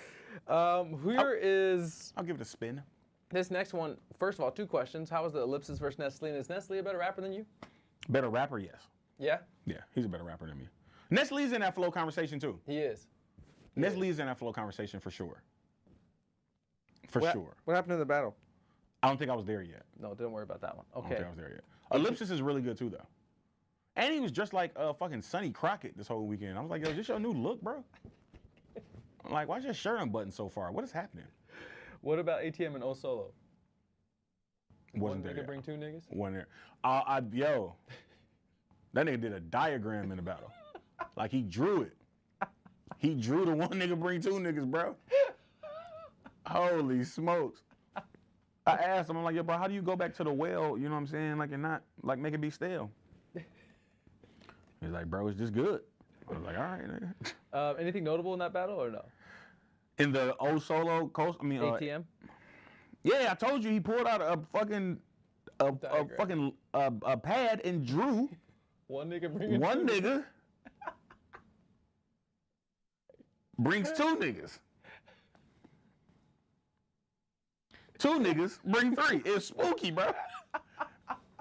I'll give it a spin. This next one, first of all, 2 questions. How was the Ellipsis versus Nestle? And is Nestle a better rapper than you? Better rapper, yes. Yeah? Yeah, he's a better rapper than me. Nestle's in that flow conversation too. He is. Nestle's in that flow conversation for sure. For sure. What happened in the battle? I don't think I was there yet. No, don't worry about that one. I don't Okay. think I was there yet. Ellipsis is really good too, though. And he was just like fucking Sonny Crockett this whole weekend. I was like, yo, is this your new look, bro? I'm like, why's your shirt unbuttoned so far? What is happening? What about ATM and O Solo? Wasn't One there nigga yet. bring two niggas? Wasn't there. Yo, that nigga did a diagram in the battle. Like, he drew it. He drew the one nigga bring two niggas, bro. Holy smokes. I asked him, I'm like, yo, bro, how do you go back to the well, you know what I'm saying, like, and not, like, make it be stale? He's like, bro, it's just good. I was like, all right, nigga. Anything notable in that battle or no? In the O Solo coast, I mean, ATM? yeah, I told you he pulled out a fucking, Diagram. a pad and drew One nigga bringing one two. nigga brings two niggas. Two niggas bring three. It's spooky, bro.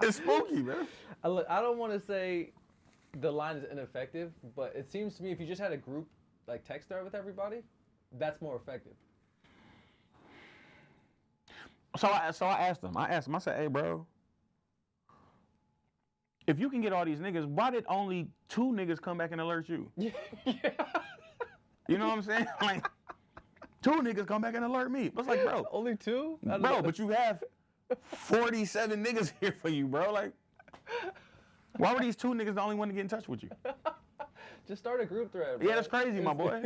It's spooky, bro. I don't want to say the line is ineffective, but it seems to me if you just had a group like text thread with everybody, that's more effective. So I asked him. I said, hey, bro, if you can get all these niggas, why did only two niggas come back and alert you? Yeah. You know what I'm saying? Like, two niggas come back and alert me. But it's like, bro, Only two? I don't bro, know. but you have 47 niggas here for you, bro. Like, why were these two niggas the only one to get in touch with you? Just start a group thread, bro. Yeah, that's crazy, my boy.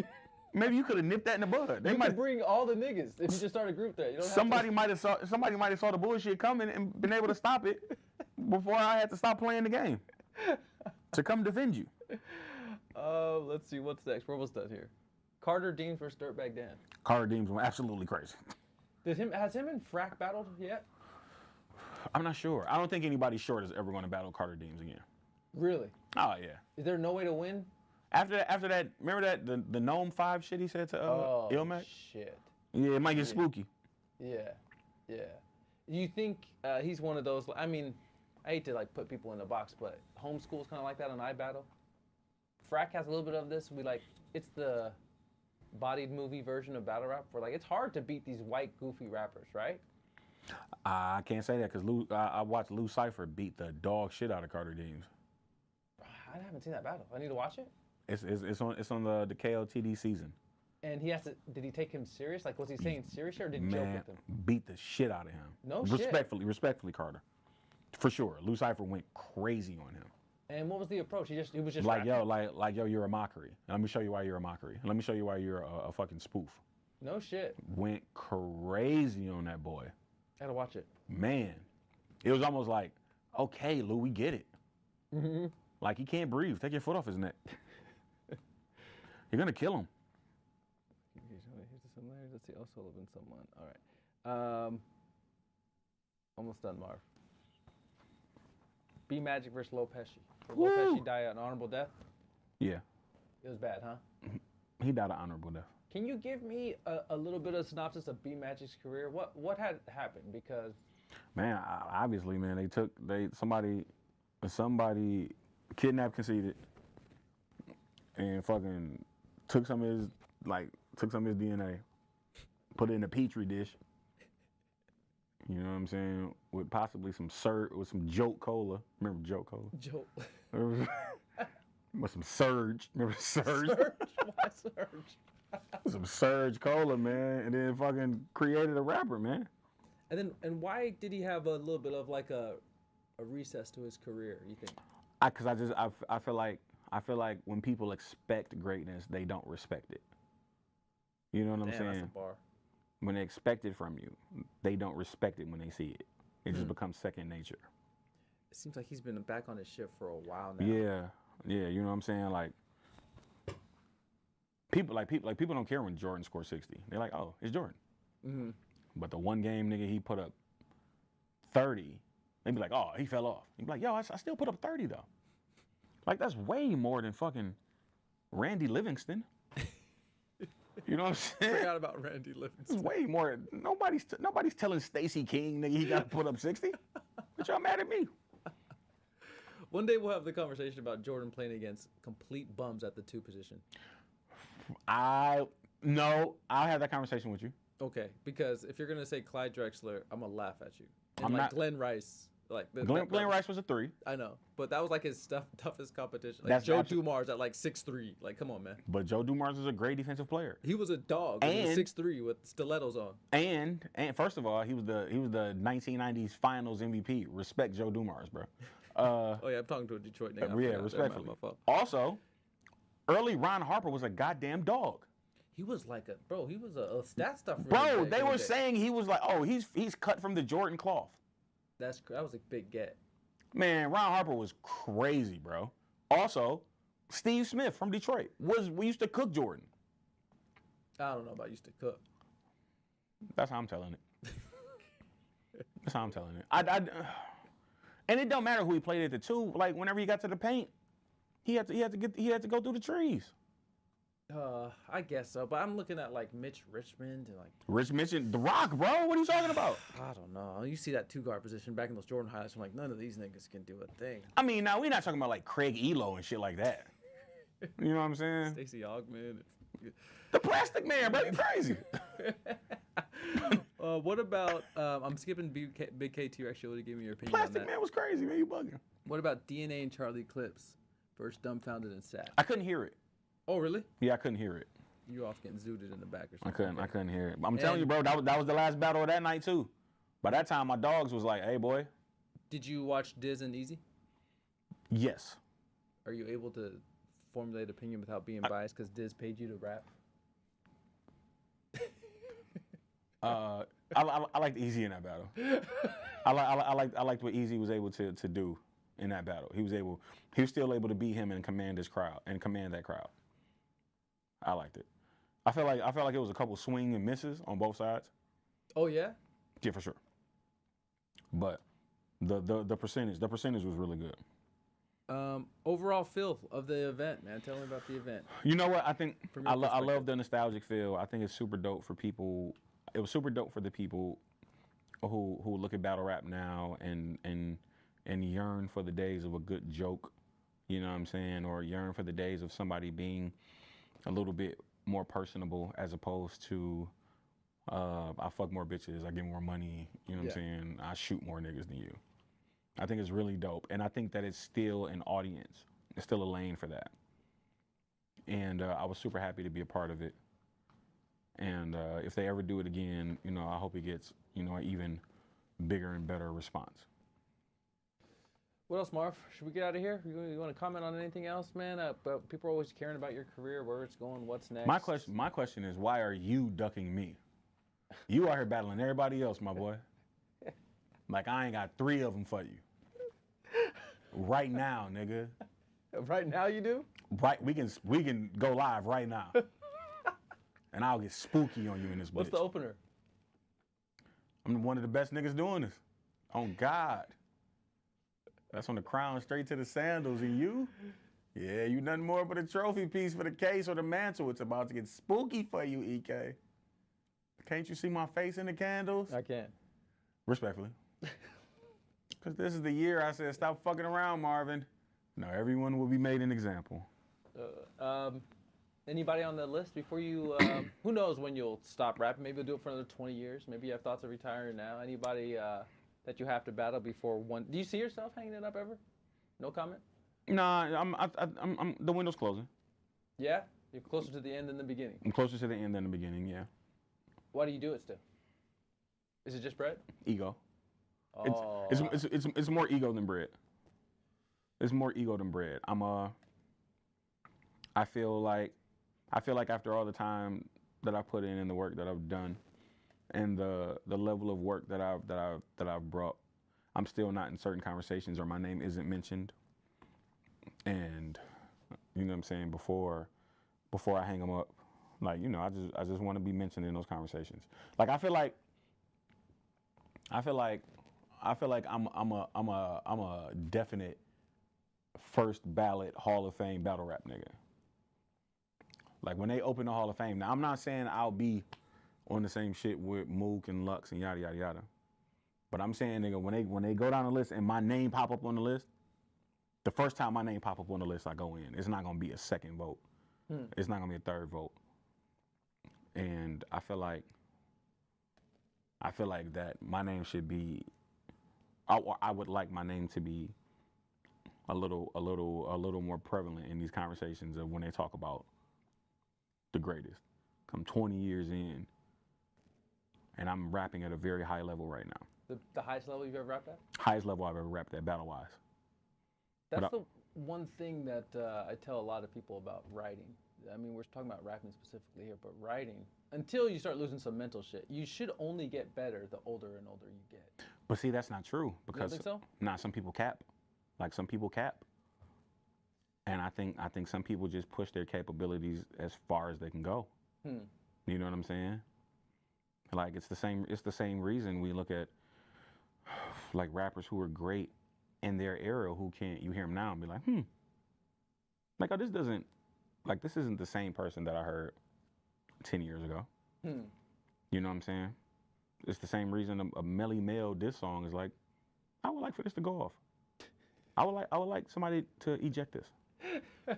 Maybe you could have nipped that in the bud. They You might could bring all the niggas if you just start a group thread. You don't somebody have might have saw the bullshit coming and been able to stop it before I had to stop playing the game to come defend you. to. Let's see what's next. We're almost done here. Carter Deems versus Dirtbag Dan. Carter Deems went absolutely crazy. Has him and Frack battled yet? I'm not sure. I don't think anybody short is ever going to battle Carter Deems again. Really? Oh yeah. Is there no way to win? After that, remember that the Gnome 5 shit he said to Ilmac? Shit. Yeah, it might get spooky. Yeah. You think he's one of those? I mean, I hate to like put people in a box, but homeschool's kind of like that on iBattle. Frack has a little bit of this. It's the bodied movie version of battle rap, where like it's hard to beat these white goofy rappers, right? I can't say that because I watched Lou Cypher beat the dog shit out of Carter Deems. I haven't seen that battle. I need to watch it. It's on the KLTD season. And did he take him serious? Like, was he saying serious shit or did he joke Man, with him? beat the shit out of him. No shit. Respectfully, Carter. For sure. Lou Cypher went crazy on him. And what was the approach? He was just Like, rapping. yo, you're a mockery. And let me show you why you're a mockery. And let me show you why you're a fucking spoof. No shit. Went crazy on that boy. Gotta watch it. Man, it was almost like, okay, Lou, we get it. Mm-hmm. Like, he can't breathe. Take your foot off his neck. You're gonna kill him. Here's the similarities. Let's see. Also live in someone. All right. Almost done, Marv. B Magic versus Lil Pesci. Did Lil Pesci die an honorable death? Yeah, It was bad, huh? he died an honorable death. Can you give me a little bit of synopsis of B Magic's career? What had happened? Because Man, obviously, man, somebody kidnapped, conceited, and fucking took some of his DNA, put it in a petri dish. You know what I'm saying? With possibly some Jolt Cola. Remember Jolt Cola? Joe. With some Surge. Remember Surge? Why Surge? Some Surge Cola, man, and then fucking created a rapper, man. And why did he have a little bit of like a recess to his career? You think? Cause I feel like when people expect greatness, they don't respect it. You know what I'm Damn, saying? that's a bar. When they expect it from you, they don't respect it when they see it. It just becomes second nature. It seems like he's been back on his shit for a while now. Yeah, you know what I'm saying? Like people don't care when Jordan scores 60. They're like, oh, it's Jordan. Mm-hmm. But the one game nigga he put up 30, they'd be like, oh, he fell off. He'd be like, yo, I still put up 30 though. Like that's way more than fucking Randy Livingston. You know what I'm saying? Forgot about Randy Livingston. It's way more. Nobody's telling Stacey King nigga he got to put up 60. But y'all mad at me? One day we'll have the conversation about Jordan playing against complete bums at the 2 position. I'll have that conversation with you. Okay, because if you're gonna say Clyde Drexler, I'm gonna laugh at you. And I'm like not- Glenn Rice, like Glenn Rice was a 3. I know, but that was like his toughest competition. Like That's Joe absolute- Dumars at like 6'3". Like, come on, man. But Joe Dumars is a great defensive player. He was a dog. He was And- 6'3" with stilettos on. And first of all, he was the 1990s Finals MVP. Respect Joe Dumars, bro. Oh yeah, I'm talking to a Detroit nigga. I Yeah, forgot. Never respectfully. mind, my fault. Also, early Ron Harper was a goddamn dog. He was like he was a stat stuff. Really Bro, back they in the were day. saying he was like, oh, he's cut from the Jordan cloth. that was a big get. Man, Ron Harper was crazy, bro. Also, Steve Smith from Detroit we used to cook Jordan. I don't know about used to cook. That's how I'm telling it. That's how I'm telling it. And it don't matter who he played at the 2. Like whenever he got to the paint, he had to go through the trees. I guess so, but I'm looking at like Mitch Richmond and like Rich mentioned The Rock, bro. What are you talking about? I don't know. You see that 2-guard position back in those Jordan highlights. I'm like, none of these niggas can do a thing. I mean, now we're not talking about like Craig Elo and shit like that. You know what I'm saying? Stacey Augman. The Plastic Man, bro. You crazy. What about? I'm skipping Big K T-Rex. You already gave me your opinion on Plastic that. Man was crazy, man. You bugging. What about DNA and Charlie Clips versus Dumbfounded and Sad? I couldn't hear it. Oh, really? Yeah, I couldn't hear it. You off getting zooted in the back or something? I couldn't hear it. I'm telling you, bro, that was the last battle of that night too. By that time, my dogs was like, "Hey, boy." Did you watch Diz and Easy? Yes. Are you able to formulate opinion without being biased because Diz paid you to rap? I liked Easy in that battle. I liked what Easy was able to do in that battle. He was still able to beat him and command his crowd and command that crowd. I liked it. I felt like it was a couple swing and misses on both sides. Oh yeah. Yeah, for sure. But the percentage was really good. Overall feel of the event, man. Tell me about the event. You know what? I think From your I love perspective. the nostalgic feel. I think it's super dope for people. It was super dope for the people who look at battle rap now and yearn for the days of a good joke. You know what I'm saying? Or yearn for the days of somebody being a little bit more personable as opposed to I fuck more bitches, I get more money, you know what I'm saying? I shoot more niggas than you. I think it's really dope. And I think that it's still an audience. It's still a lane for that. And I was super happy to be a part of it. And if they ever do it again, you know, I hope it gets, you know, an even bigger and better response. What else, Marv? Should we get out of here? You want to comment on anything else, man? But people are always caring about your career, where it's going, what's next. My question is, why are you ducking me? You out here battling everybody else, my boy. Like I ain't got 3 of them for you. Right now, nigga. Right now, you do? Right, we can go live right now. And I'll get spooky on you in this bitch. What's the opener? I'm one of the best niggas doing this. On God. That's on the crown straight to the sandals. And you? Yeah, you nothing more but a trophy piece for the case or the mantle. It's about to get spooky for you, EK. Can't you see my face in the candles? I can't. Respectfully. Because this is the year I said, stop fucking around, Marvin. No, everyone will be made an example. Anybody on the list before you, who knows when you'll stop rapping? Maybe you'll do it for another 20 years. Maybe you have thoughts of retiring now. Anybody that you have to battle before one? Do you see yourself hanging it up ever? No comment? Nah, I'm the window's closing. Yeah? You're closer to the end than the beginning. I'm closer to the end than the beginning, yeah. Why do you do it still? Is it just bread? Ego. Oh, It's more ego than bread. It's more ego than bread. I feel like after all the time that I put in the work that I've done, and the level of work that I've brought, I'm still not in certain conversations or my name isn't mentioned. And you know what I'm saying, before I hang them up, like, you know, I just want to be mentioned in those conversations. Like I feel like I'm a definite first ballot Hall of Fame battle rap nigga. Like when they open the Hall of Fame, now I'm not saying I'll be on the same shit with Mook and Lux and yada yada yada, but I'm saying, nigga, when they go down the list and my name pop up on the list, the first time my name pop up on the list, I go in. It's not gonna be a second vote. It's not gonna be a third vote. And I feel like that my name should be. I would like my name to be a little more prevalent in these conversations of when they talk about the greatest. I'm 20 years in, and I'm rapping at a very high level right now. The highest level you've ever rapped at? Highest level I've ever rapped at, battle-wise. That's the one thing that I tell a lot of people about writing. I mean, we're talking about rapping specifically here, but writing, until you start losing some mental shit, you should only get better the older and older you get. But see, that's not true because you don't think so? Nah, some people cap. Like some people cap. And I think some people just push their capabilities as far as they can go. You know what I'm saying? Like it's the same reason we look at like rappers who are great in their era who can't, you hear them now and be like, like, oh, this isn't the same person that I heard 10 years ago. You know what I'm saying? It's the same reason a Melly Mel diss song is like, I would like for this to go off. I would like somebody to eject this. You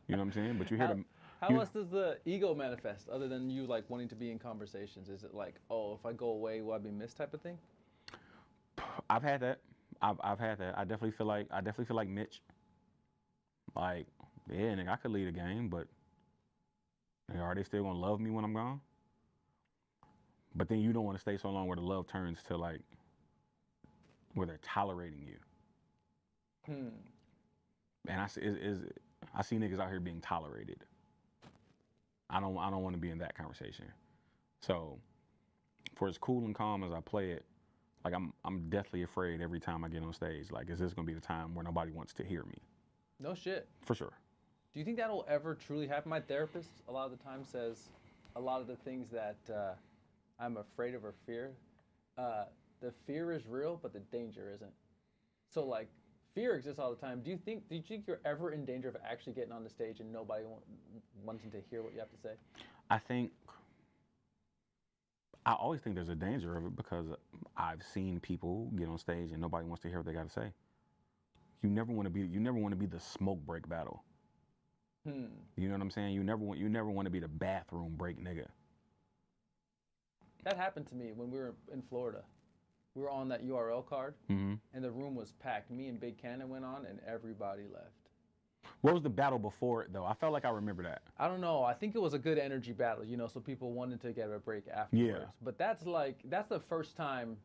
know what I'm saying? But you hear them. How else does the ego manifest other than you like wanting to be in conversations? Is it like, oh, if I go away, will I be missed type of thing? I've had that. I've had that. I definitely feel like Mitch. Like, yeah, nigga, I could lead a game, but are they still gonna love me when I'm gone? But then you don't want to stay so long where the love turns to like where they're tolerating you. And I see niggas out here being tolerated. I don't want to be in that conversation. So, for as cool and calm as I play it, like I'm deathly afraid every time I get on stage. Like, is this gonna be the time where nobody wants to hear me? No shit. For sure. Do you think that'll ever truly happen? My therapist a lot of the time says a lot of the things that I'm afraid of or fear. The fear is real, but the danger isn't. So like, fear exists all the time. Do you think you're ever in danger of actually getting on the stage and nobody wanting to hear what you have to say? I always think there's a danger of it because I've seen people get on stage and nobody wants to hear what they got to say. You never want to be the smoke break battle. You know what I'm saying? You never want to be the bathroom break nigga. That happened to me when we were in Florida. We were on that URL card, and the room was packed. Me and Big Cannon went on, and everybody left. What was the battle before it, though? I felt like I remember that. I don't know. I think it was a good energy battle, so people wanted to get a break afterwards. Yeah. But that's the first time.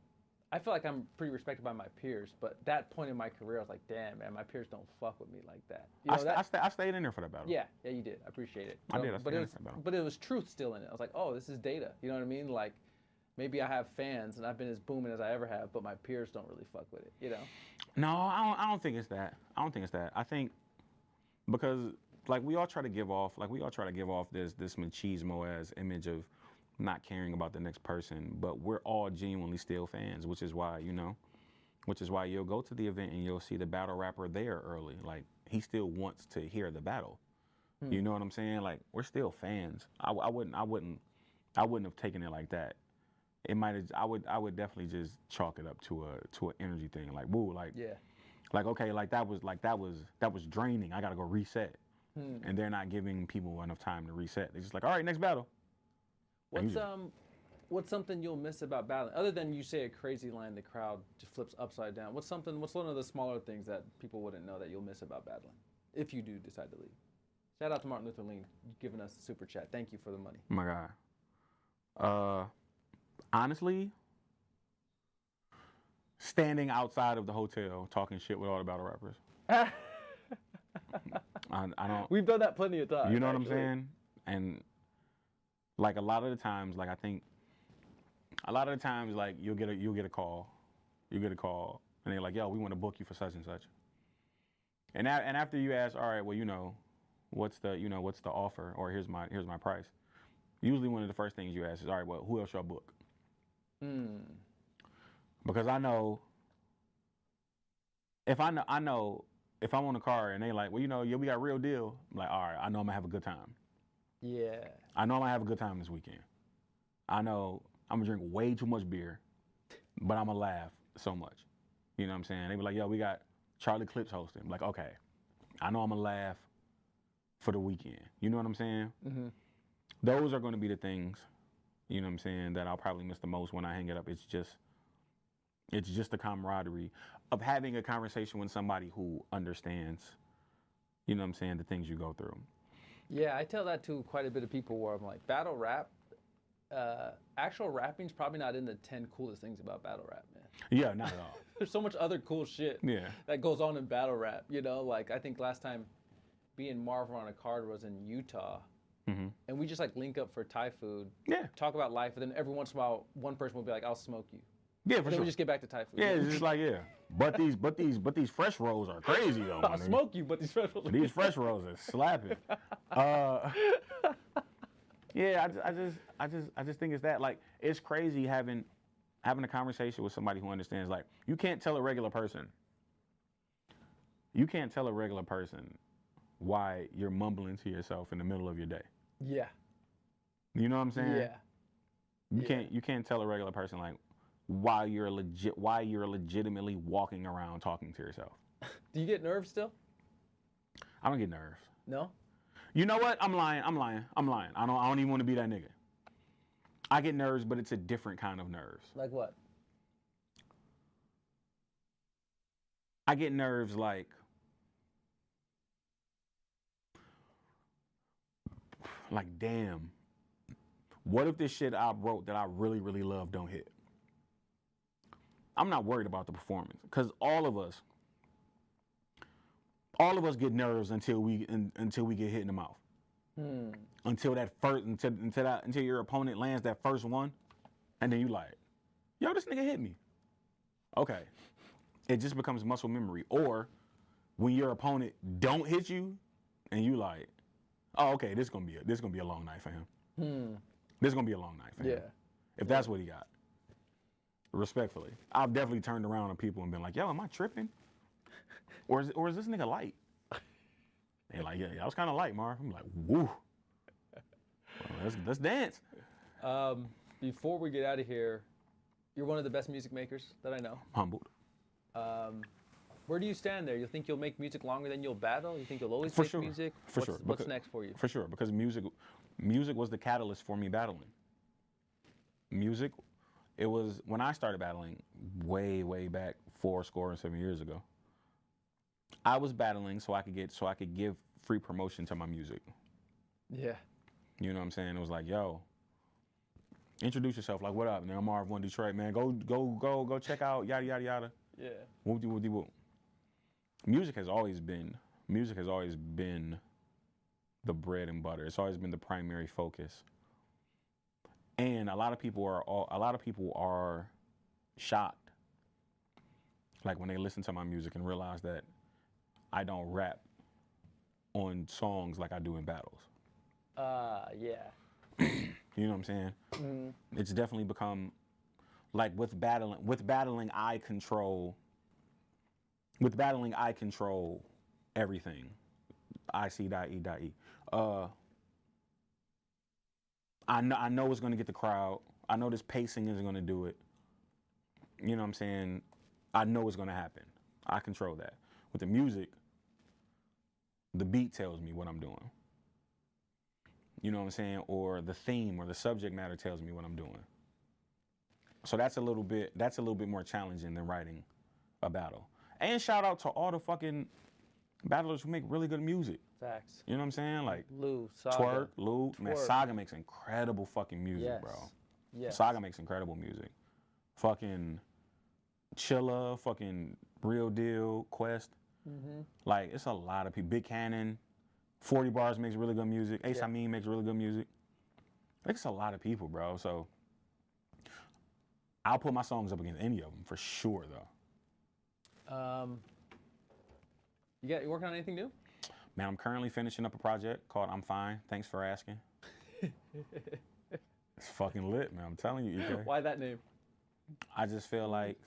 I feel like I'm pretty respected by my peers, but that point in my career, I was like, damn, man, my peers don't fuck with me like that. I stayed in there for that battle. Yeah, you did. I appreciate it. I did. I stayed in for that battle. But it was truth still in it. I was like, oh, this is data. You know what I mean? Like, maybe I have fans and I've been as booming as I ever have, but my peers don't really fuck with it, No, I don't think it's that. I think because like we all try to give off this machismo as image of not caring about the next person, but we're all genuinely still fans, which is why you'll go to the event and you'll see the battle rapper there early. Like he still wants to hear the battle. You know what I'm saying? Like we're still fans. I wouldn't have taken it like that. It might have. I would definitely just chalk it up to an energy thing. Like woo, like yeah, like okay, that was draining. I gotta go reset, and they're not giving people enough time to reset. They're just like, all right, next battle. What's something you'll miss about battling? Other than you say a crazy line, the crowd just flips upside down. What's one of the smaller things that people wouldn't know that you'll miss about battling, if you do decide to leave? Shout out to Martin Luther King giving us a super chat. Thank you for the money. Oh my God. Honestly, standing outside of the hotel talking shit with all the battle rappers. I don't. We've done that plenty of times. You know what I'm saying? And like a lot of the times, like you'll get a call, and they're like, yo, we want to book you for such and such. And after you ask, all right, well, what's the offer, or here's my price. Usually one of the first things you ask is, all right, well, who else y'all book? Because I know if I'm on the car and they like, well, yeah, we got a real deal. I'm like, all right, I know I'm gonna have a good time. Yeah. I know I'm gonna have a good time this weekend. I know I'm gonna drink way too much beer, but I'm gonna laugh so much. You know what I'm saying? They be like, yo, we got Charlie Clips hosting. Like, okay, I know I'm gonna laugh for the weekend. You know what I'm saying? Mm-hmm. Those are going to be the things, you know what I'm saying, that I'll probably miss the most when I hang it up. It's just the camaraderie of having a conversation with somebody who understands, you know what I'm saying, the things you go through. Yeah, I tell that to quite a bit of people where I'm like, battle rap, actual rapping's probably not in the 10 coolest things about battle rap, man. Yeah, not at all. There's so much other cool shit that goes on in battle rap, you know? Like, I think last time me and Marv were on a card was in Utah. Mm-hmm. And we just like link up for Thai food, Yeah. talk about life, and then every once in a while, one person will be like, "I'll smoke you." Yeah, for then sure. we just get back to Thai food. Yeah, it's just like, yeah. But these fresh rolls are crazy though. I'll smoke you, but these fresh rolls. These fresh rolls are slapping. Yeah, I just think it's that. Like, it's crazy having a conversation with somebody who understands. Like, you can't tell a regular person why you're mumbling to yourself in the middle of your day. Yeah. You know what I'm saying? Yeah. You can't tell a regular person like why you're legitimately walking around talking to yourself. Do you get nerves still? I don't get nerves. No. You know what? I'm lying. I don't even want to be that nigga. I get nerves, but it's a different kind of nerves. Like what? I get nerves like damn, what if this shit I wrote that I really, really love don't hit? I'm not worried about the performance because all of us get nerves until we get hit in the mouth. Until your opponent lands that first one, and then you like, yo, this nigga hit me. Okay, it just becomes muscle memory. Or when your opponent don't hit you, and you like, oh, okay, this gonna be a long night for him. This is gonna be a long night for him. If that's what he got. Respectfully, I've definitely turned around on people and been like, yo, am I tripping? Or is this nigga light? And like, yeah, I was kind of light, Marv. I'm like, woo. Well, let's dance. Before we get out of here, you're one of the best music makers that I know. Humbled. Where do you stand there? You think you'll make music longer than you'll battle? You think you'll always For make sure. music? For sure. What's next for you? For sure, because music was the catalyst for me battling. Music, it was when I started battling way, way back 7 years ago. I was battling so I could give free promotion to my music. Yeah. You know what I'm saying? It was like, yo, introduce yourself. Like, what up? Man, I'm Marv One Detroit, man. Go check out yada yada yada. Yeah. Whoop-de-whoop-de-whoop. Music has always been the bread and butter. It's always been the primary focus. And a lot of people are shocked, like when they listen to my music and realize that I don't rap on songs like I do in battles. Yeah. You know what I'm saying? Mm-hmm. It's definitely become like with battling I control everything. IC.E.E. I know it's gonna get the crowd. I know this pacing is gonna do it. You know what I'm saying? I know it's gonna happen. I control that. With the music, the beat tells me what I'm doing. You know what I'm saying? Or the theme or the subject matter tells me what I'm doing. So that's a little bit more challenging than writing a battle. And shout out to all the fucking battlers who make really good music. Facts. You know what I'm saying? Like Lou, Saga. Twerk, Lou. Man, Saga makes incredible fucking music, Yes. bro. Yes. Saga makes incredible music. Fucking Chilla, fucking Real Deal, Quest. Mm-hmm. Like, it's a lot of people. Big Cannon, 40 Bars makes really good music. Ace Amin makes really good music. Like, it's a lot of people, bro. So I'll put my songs up against any of them for sure, though. You working on anything new? Man, I'm currently finishing up a project called I'm Fine. Thanks for asking. It's fucking lit, man. I'm telling you, EK. Why that name? I just feel like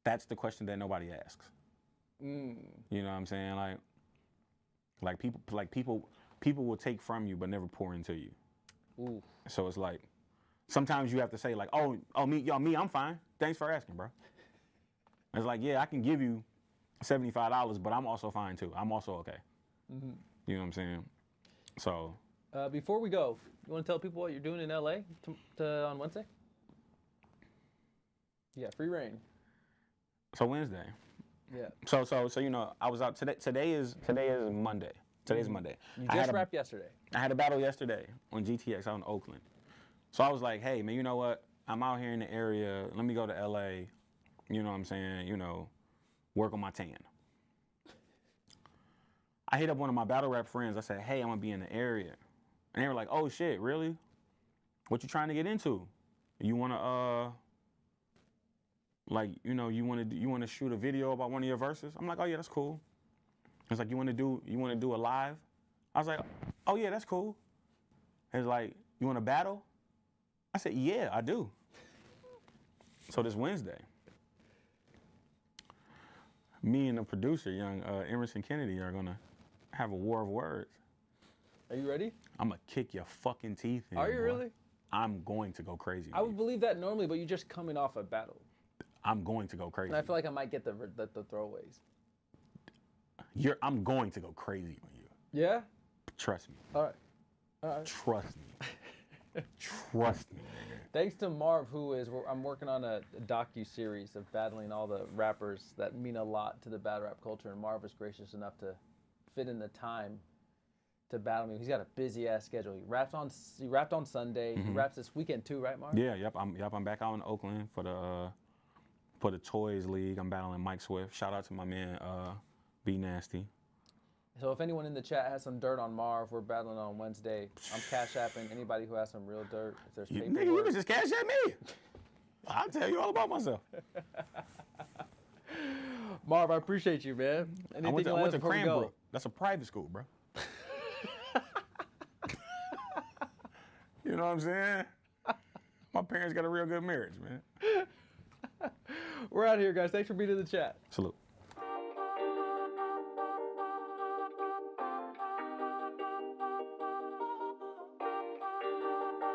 that's the question that nobody asks. You know what I'm saying? Like people will take from you but never pour into you. Ooh. So it's like sometimes you have to say like, oh me, I'm fine. Thanks for asking, bro. It's like, yeah, I can give you $75, but I'm also fine too. I'm also okay. You know what I'm saying? So. Before we go, you want to tell people what you're doing in LA on Wednesday? Yeah, free reign. So Wednesday. Yeah. So you know, I was out today. Today is Monday. Today's Monday. You just wrapped yesterday. I had a battle yesterday on GTX out in Oakland. So I was like, hey man, you know what? I'm out here in the area. Let me go to LA. You know what I'm saying? You know, work on my tan. I hit up one of my battle rap friends. I said, hey, I'm gonna be in the area. And they were like, oh shit, really? What you trying to get into? You wanna like, you know, you wanna shoot a video about one of your verses? I'm like, oh yeah, that's cool. It's like, you wanna do a live? I was like, oh yeah, that's cool. It's like, you wanna battle? I said, yeah, I do. So this Wednesday, me and the producer, young Emerson Kennedy, are gonna have a war of words. Are you ready? I'm gonna kick your fucking teeth in. Are you boy. really? I'm going to go crazy. I would believe that normally, but you're just coming off a battle. I'm going to go crazy. And I feel like I might get the throwaways. I'm going to go crazy on you. Yeah? Trust me. All right. All right. Trust me. Trust me, nigga. Thanks to Marv, I'm working on a docu-series of battling all the rappers that mean a lot to the battle rap culture, and Marv was gracious enough to fit in the time to battle me. He's got a busy-ass schedule. He rapped on Sunday. He raps this weekend too, right, Marv? Yeah, yep. I'm back out in Oakland for the Toys League. I'm battling Mike Swift. Shout out to my man, B Nasty. So if anyone in the chat has some dirt on Marv, we're battling on Wednesday. I'm cash apping anybody who has some real dirt. If there's paperwork. Nigga, you can just cash at me. I'll tell you all about myself. Marv, I appreciate you, man. I went to Cranbrook. That's a private school, bro. You know what I'm saying? My parents got a real good marriage, man. We're out of here, guys. Thanks for being in the chat. Salute.